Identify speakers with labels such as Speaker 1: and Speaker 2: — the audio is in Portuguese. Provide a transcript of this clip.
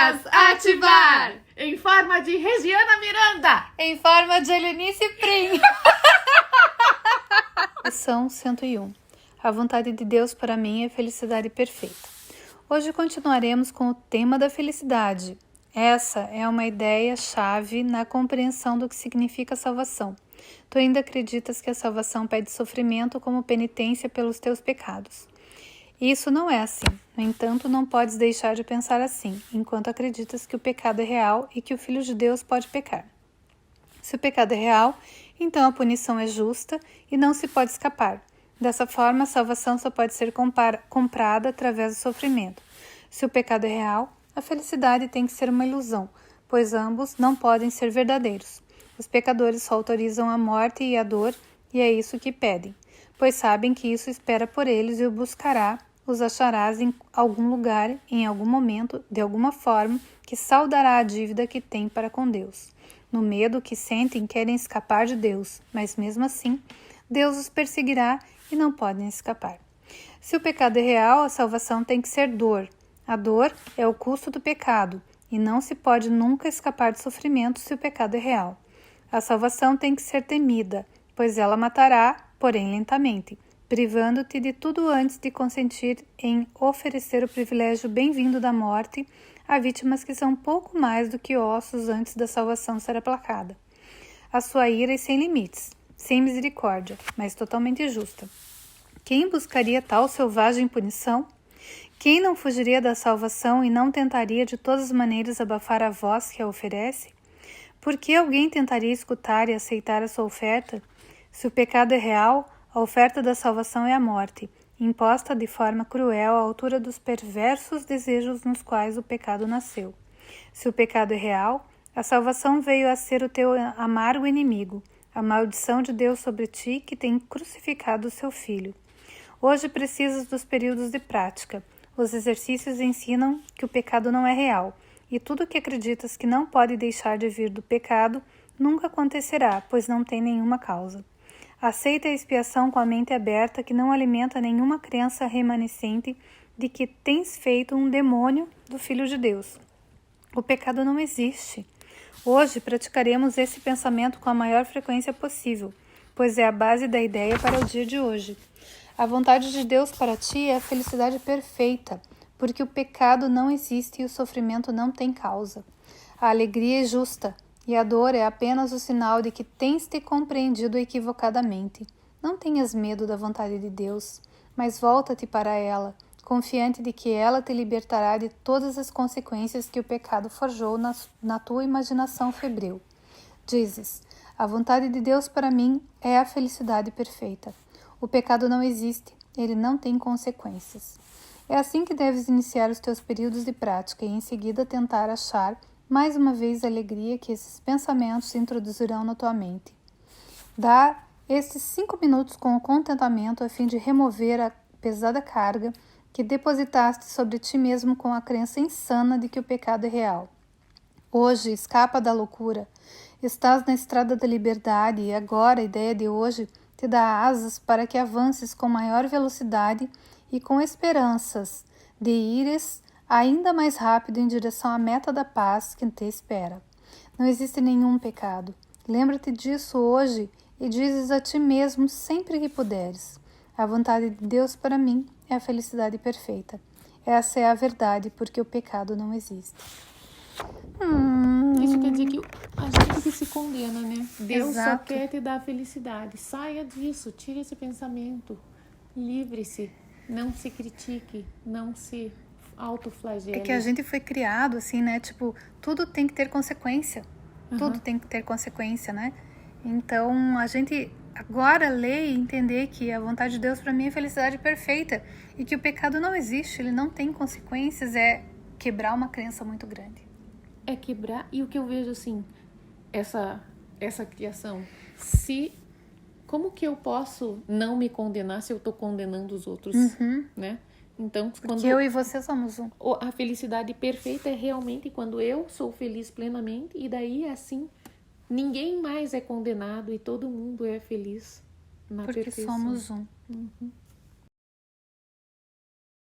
Speaker 1: Energias ativar! Em forma de Regiana Miranda!
Speaker 2: Em forma de Helenice Prim! Lição 101. A vontade de Deus para mim é felicidade perfeita. Hoje continuaremos com o tema da felicidade. Essa é uma ideia-chave na compreensão do que significa salvação. Tu ainda acreditas que a salvação pede sofrimento como penitência pelos teus pecados. Isso não é assim. No entanto, não podes deixar de pensar assim, enquanto acreditas que o pecado é real e que o Filho de Deus pode pecar. Se o pecado é real, então a punição é justa e não se pode escapar. Dessa forma, a salvação só pode ser comprada através do sofrimento. Se o pecado é real, a felicidade tem que ser uma ilusão, pois ambos não podem ser verdadeiros. Os pecadores só autorizam a morte e a dor, e é isso que pedem, pois sabem que isso espera por eles e os acharás em algum lugar, em algum momento, de alguma forma, que saldará a dívida que têm para com Deus. No medo que sentem, querem escapar de Deus, mas mesmo assim, Deus os perseguirá e não podem escapar. Se o pecado é real, a salvação tem que ser dor. A dor é o custo do pecado, e não se pode nunca escapar de sofrimento se o pecado é real. A salvação tem que ser temida, pois ela matará, porém lentamente, privando-te de tudo antes de consentir em oferecer o privilégio bem-vindo da morte a vítimas que são pouco mais do que ossos antes da salvação ser aplacada. A sua ira é sem limites, sem misericórdia, mas totalmente justa. Quem buscaria tal selvagem punição? Quem não fugiria da salvação e não tentaria de todas as maneiras abafar a voz que a oferece? Por que alguém tentaria escutar e aceitar a sua oferta? Se o pecado é real, a oferta da salvação é a morte, imposta de forma cruel à altura dos perversos desejos nos quais o pecado nasceu. Se o pecado é real, a salvação veio a ser o teu amargo inimigo, a maldição de Deus sobre ti que tem crucificado o seu filho. Hoje precisas dos períodos de prática. Os exercícios ensinam que o pecado não é real, e tudo que acreditas que não pode deixar de vir do pecado nunca acontecerá, pois não tem nenhuma causa. Aceita a expiação com a mente aberta que não alimenta nenhuma crença remanescente de que tens feito um demônio do Filho de Deus. O pecado não existe. Hoje praticaremos esse pensamento com a maior frequência possível, pois é a base da ideia para o dia de hoje. A vontade de Deus para ti é a felicidade perfeita, porque o pecado não existe e o sofrimento não tem causa. A alegria é justa, e a dor é apenas o sinal de que tens te compreendido equivocadamente. Não tenhas medo da vontade de Deus, mas volta-te para ela, confiante de que ela te libertará de todas as consequências que o pecado forjou na tua imaginação febril. Dizes, a vontade de Deus para mim é a felicidade perfeita. O pecado não existe, ele não tem consequências. É assim que deves iniciar os teus períodos de prática e em seguida tentar achar mais uma vez a alegria que esses pensamentos introduzirão na tua mente. Dá esses 5 minutos com o contentamento a fim de remover a pesada carga que depositaste sobre ti mesmo com a crença insana de que o pecado é real. Hoje escapa da loucura. Estás na estrada da liberdade e agora a ideia de hoje te dá asas para que avances com maior velocidade e com esperanças de ires ainda mais rápido em direção à meta da paz que te espera. Não existe nenhum pecado. Lembra-te disso hoje e dizes a ti mesmo sempre que puderes. A vontade de Deus para mim é a felicidade perfeita. Essa é a verdade, porque o pecado não existe.
Speaker 1: Isso quer dizer que a gente que se condena, né? Deus
Speaker 2: Exato.
Speaker 1: só quer te dar felicidade. Saia disso, tire esse pensamento. Livre-se. Não se critique. Não se autoflagele.
Speaker 2: É que a gente foi criado assim, né? Tipo, tudo tem que ter consequência. Tudo tem que ter consequência, né? Então, a gente agora ler e entender que a vontade de Deus para mim é felicidade perfeita e que o pecado não existe, ele não tem consequências, é quebrar uma crença muito grande.
Speaker 1: É quebrar. E o que eu vejo assim, essa criação, como que eu posso não me condenar se eu tô condenando os outros, né? Então,
Speaker 2: Porque eu e você somos um.
Speaker 1: A felicidade perfeita é realmente quando eu sou feliz plenamente e daí assim, ninguém mais é condenado e todo mundo é feliz na
Speaker 2: Porque
Speaker 1: perfeição.
Speaker 2: somos um.